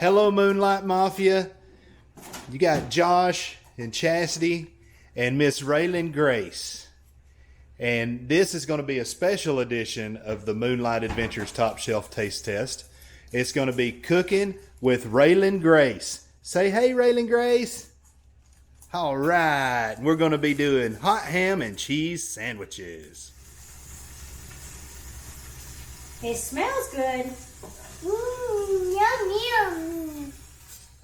Hello, Moonlight Mafia. You got Josh and Chastity and Miss Raelynn Grace. And this is going to be a special edition of the Moonlight Adventures Top Shelf Taste Test. It's going to be cooking with Raelynn Grace. Say hey, Raelynn Grace. All right. We're going to be doing hot ham and cheese sandwiches. It smells good. Yum, yum.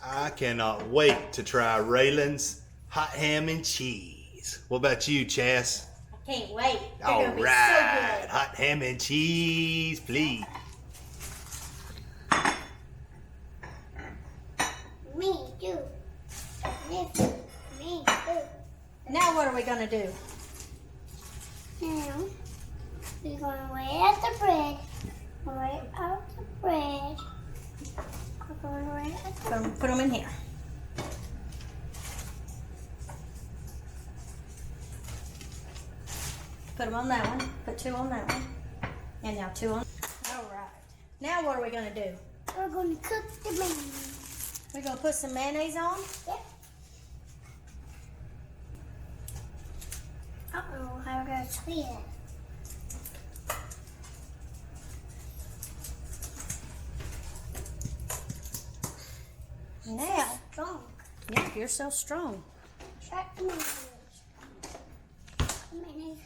I cannot wait to try Raylan's hot ham and cheese. What about you, Chas? I can't wait. They're All gonna be right, so good. hot ham and cheese, please. Me too. Me too. Now what are we gonna do? Now, we're going to lay out the bread. Lay out the bread. We're going to lay out the Gonna put them in here. Put them on that one. Put two on that one. And now two on. All right. Now what are we gonna do? We're going to cook the mayonnaise. We're gonna put some mayonnaise on. Yep. Uh-oh, how do I sweet it? Now, Strong. yeah, you're so strong. Try the mayonnaise. The mayonnaise.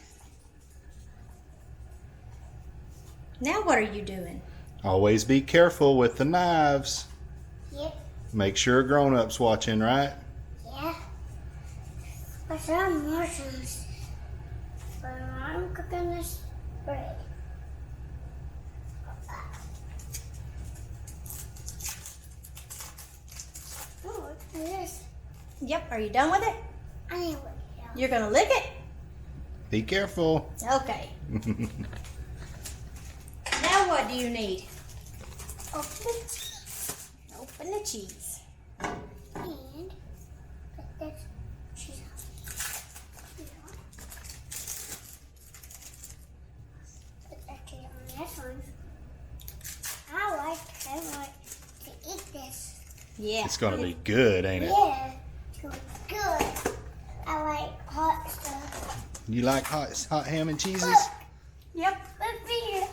Now what are you doing? Always be careful with the knives. Yep. Make sure grown-ups watching, right? Yeah. But some mushrooms. But I'm cooking this bread. Oh, look at this. Yep. Are you done with it? I need to You're gonna lick it? Be careful. Okay. Now what do you need? open it Open the cheese. and put this cheese on. Put that cheese on this one. I like to eat this. Yeah. It's going to be good, ain't it? Yeah, it's gonna be good. I like hot stuff. You like hot ham and cheeses? Look, Yep. look here.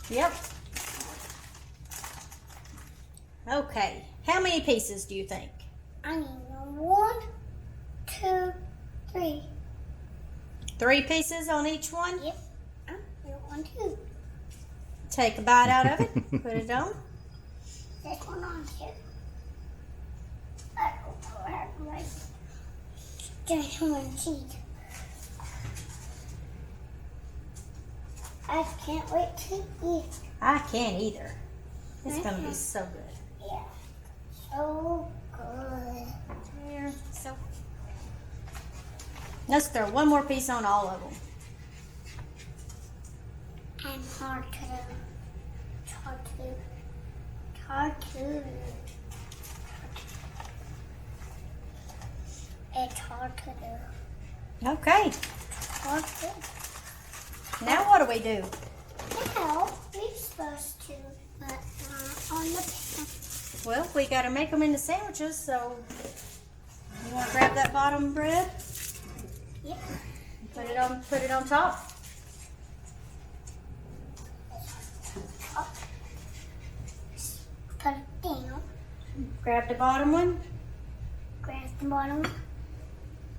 Yep. Okay. How many pieces do you think? I need 1, 2, 3. 3 pieces on each one? Yep. I need 1, 2. Take a bite out of it. Put it on. This one on here. I don't know how to like genuine cheese. I can't wait to eat. I can't either. It's gonna be so good. Yeah. So good. There. So. Let's throw one more piece on all of them. And hard to do. It's hard to do. It's hard to do. It's hard to do. Okay. It's hard to do. Now what do we do? Now, we're supposed to put on the pan. Well, we gotta make them into sandwiches, so you wanna grab that bottom bread? Yep. Put it on top. Up. Put it down. Grab the bottom one. Grab the bottom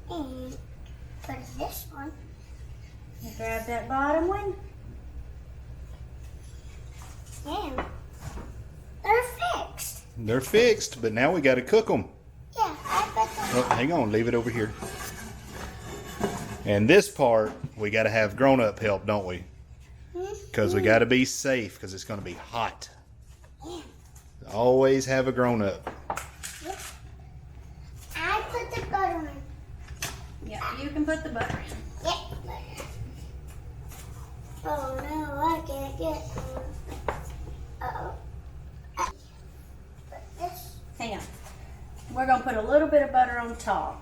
and put this one. And grab that bottom one. And they're fixed. They're fixed, but now we got to cook them. Yeah, I bet them. Oh, hang on, leave it over here. And this part, we got to have grown-up help, don't we? Because we got to be safe, because it's going to be hot. Yeah. Always have a grown-up. Yep. I put the butter in. Yeah, you can put the butter in. Yep. Oh no, I can't get one. Uh-oh. Put this. Hang on. We're gonna put a little bit of butter on top.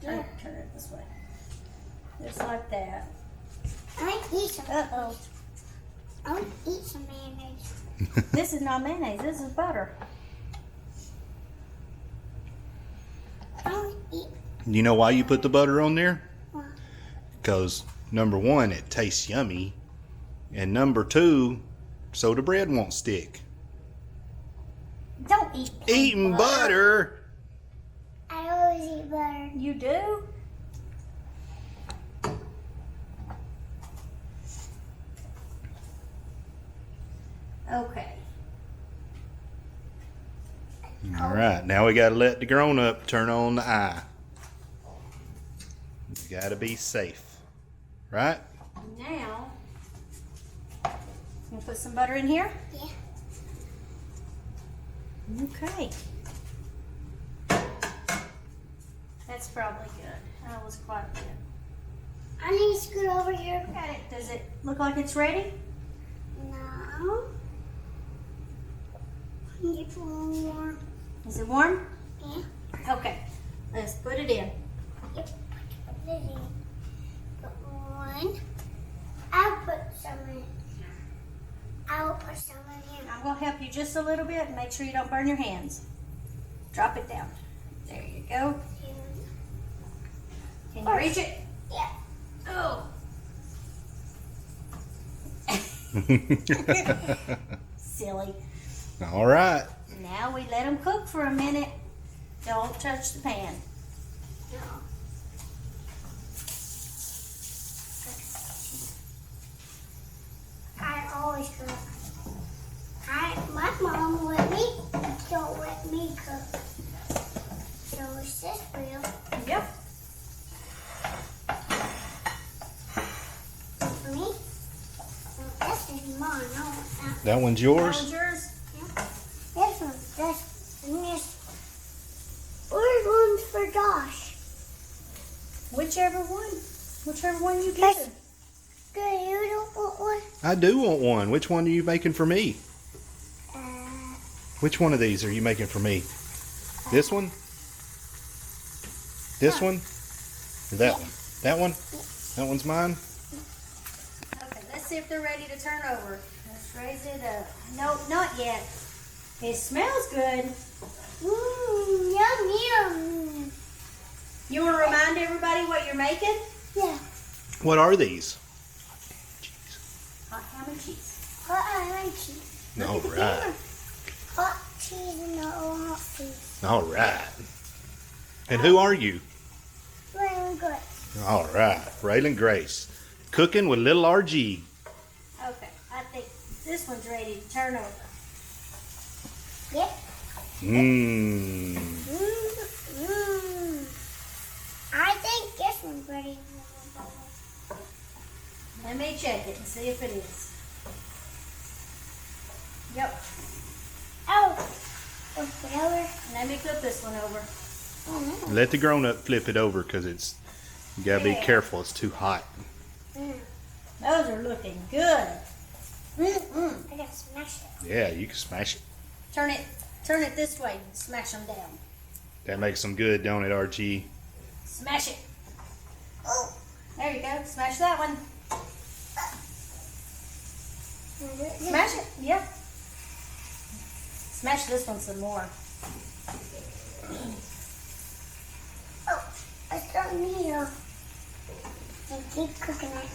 Yeah. Turn it this way. Just like that. I eat some. Uh-oh. I want to eat some mayonnaise. This is not mayonnaise. This is butter. I don't eat. You know why you put the butter on there? Why? Because number one, it tastes yummy, and number two, so the bread won't stick. Don't eat Eating butter. I always eat butter. You do? Okay. All right, now we got to let the grown-up turn on the eye. You got to be safe, right? Now, you put some butter in here? Yeah. Okay. That's probably good. That was quite good. I need to scoot over here. Okay. Does it look like it's ready? No. I need to put one more. Is it warm? Yeah. Okay. Let's put it in. Yep. Put it in. Put one. I'll put some in. I'll put some in here. I'm going to help you just a little bit and make sure you don't burn your hands. Drop it down. There you go. Can you reach it? Yeah. Oh. Silly. All right. Now we let them cook for a minute. Don't touch the pan. No. I always cook. My mom let me, don't let me cook. So it's this wheel. Yep. For me? This is mine. I want that. That one's That yours? one's yours? This one's this. And this. Where's one's for Josh? Whichever one. Whichever one you Yes. get. Good, you don't want one? I do want one. Which one are you making for me? Uh, Which one of these are you making for me? This one? This one? Or that one? That one? That one's mine? Okay, let's see if they're ready to turn over. Let's raise it up. Nope, not yet. It smells good. yum, yum. You want to remind everybody what you're making? Yeah. What are these? Hot ham and cheese. Hot and cheese. All right. Hot cheese and no hot cheese. All right. And who are you? Very good. All right. Raelynn Grace. Cooking with little RG. Okay, I think this one's ready to turn over. Yep. Mmm. I think this one's ready. Let me check it and see if it is. Yep. Oh. Flip it over. Let me flip this one over. Oh, no. Let the grown-up flip it over because it's, you gotta be Yeah. careful. It's too hot. Those are looking good. Mm-mm. I gotta smash it. Yeah, you can smash it. Turn it this way and smash them down. That makes them good, don't it, RG? Smash it. Oh, there you go. Smash that one. Smash it. Yep. Smash this one some more. Oh, I still need it. And keep cooking it.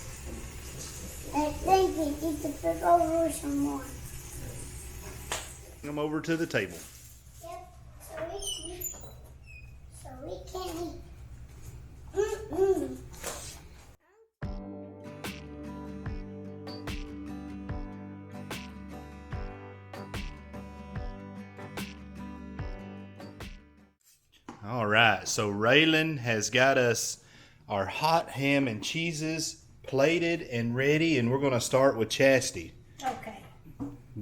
I think we need to put over some more. Bring them over to the table. Yep. So we can eat. Mm-mm. All right, so Raelynn has got us our hot ham and cheeses plated and ready, and we're going to start with Chastity. Okay.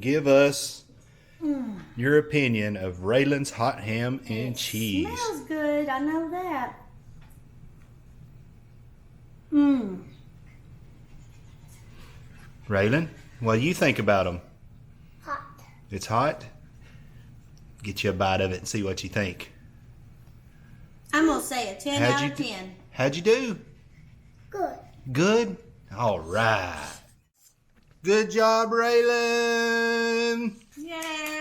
Give us your opinion of Raylan's hot ham and cheese. Smells good. I know that. Mmm. Raelynn, what do you think about them? Hot. It's hot? Get you a bite of it and see what you think. I'm going to say a 10 How'd out you of do? 10. How'd you do? Good. Good? All right. Good job, Raelynn. Yay!